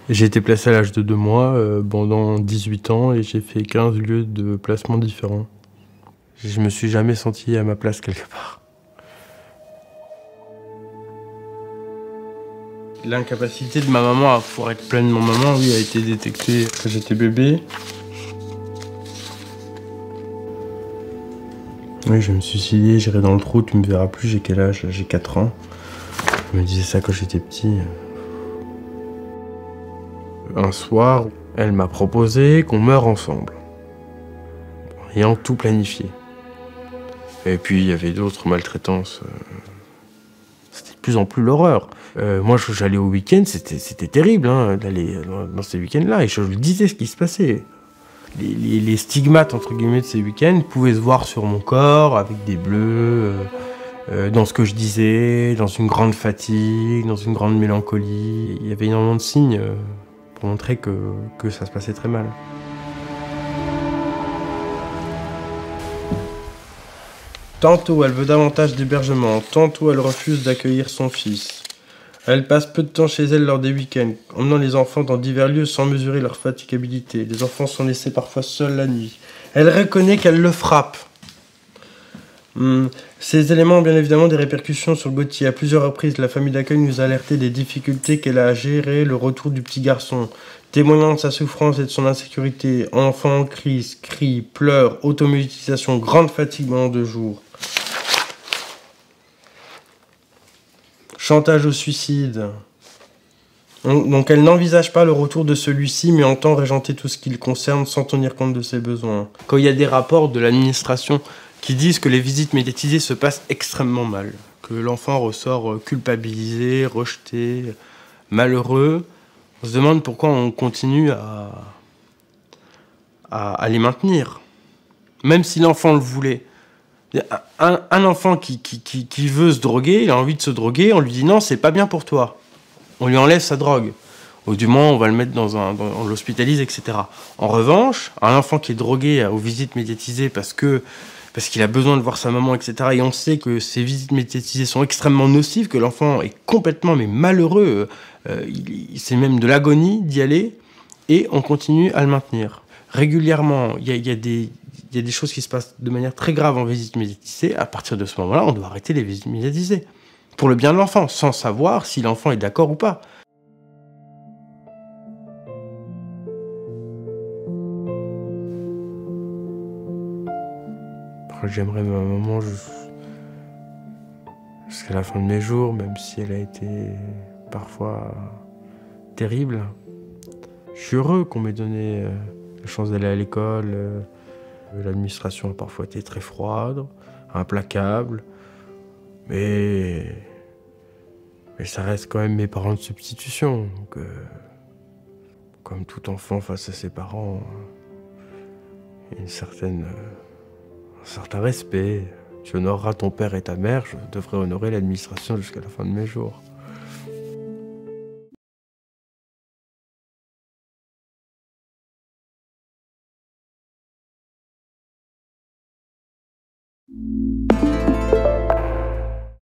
J'ai été placé à l'âge de 2 mois pendant 18 ans et j'ai fait 15 lieux de placement différents. Je me suis jamais senti à ma place quelque part. L'incapacité de ma maman à pouvoir être pleinement maman, oui, a été détectée quand j'étais bébé. Oui, je me suis suicidé, j'irai dans le trou, tu me verras plus, j'ai quel âge? J'ai 4 ans. Je me disais ça quand j'étais petit. Un soir, elle m'a proposé qu'on meure ensemble, ayant tout planifié. Et puis il y avait d'autres maltraitances. C'était de plus en plus l'horreur. Moi, j'allais au week-end, c'était terrible hein, d'aller dans ces week-ends-là, et je lui disais ce qui se passait. Les stigmates, entre guillemets, de ces week-ends pouvaient se voir sur mon corps, avec des bleus, dans ce que je disais, dans une grande fatigue, dans une grande mélancolie. Il y avait énormément de signes pour montrer que ça se passait très mal. Tantôt elle veut davantage d'hébergement, tantôt elle refuse d'accueillir son fils. Elle passe peu de temps chez elle lors des week-ends, emmenant les enfants dans divers lieux sans mesurer leur fatigabilité. Les enfants sont laissés parfois seuls la nuit. Elle reconnaît qu'elle le frappe. Ces éléments ont bien évidemment des répercussions sur Gauthier. À plusieurs reprises, la famille d'accueil nous a alerté des difficultés qu'elle a à gérer le retour du petit garçon. Témoignant de sa souffrance et de son insécurité, enfant en crise, cris, pleurs, automédication, grande fatigue pendant 2 jours. Chantage au suicide. Donc elle n'envisage pas le retour de celui-ci, mais entend régenter tout ce qui le concerne sans tenir compte de ses besoins. Quand il y a des rapports de l'administration qui disent que les visites médiatisées se passent extrêmement mal, que l'enfant ressort culpabilisé, rejeté, malheureux, on se demande pourquoi on continue à les maintenir. Même si l'enfant le voulait. Un enfant qui veut se droguer, il a envie de se droguer, on lui dit non, c'est pas bien pour toi. On lui enlève sa drogue. Ou du moins, on va le mettre on l'hospitalise, etc. En revanche, un enfant qui est drogué aux visites médiatisées parce qu'il a besoin de voir sa maman, etc. Et on sait que ces visites médiatisées sont extrêmement nocives, que l'enfant est complètement malheureux. C'est même de l'agonie d'y aller. Et on continue à le maintenir. Régulièrement, il y a des choses qui se passent de manière très grave en visite médiatisée. À partir de ce moment-là, on doit arrêter les visites médiatisées. Pour le bien de l'enfant, sans savoir si l'enfant est d'accord ou pas. J'aimerais ma maman jusqu'à la fin de mes jours, même si elle a été parfois terrible. Je suis heureux qu'on m'ait donné la chance d'aller à l'école. L'administration a parfois été très froide, implacable, mais ça reste quand même mes parents de substitution. Donc, comme tout enfant face à ses parents, il y a un certain respect. Tu honoreras ton père et ta mère, je devrais honorer l'administration jusqu'à la fin de mes jours.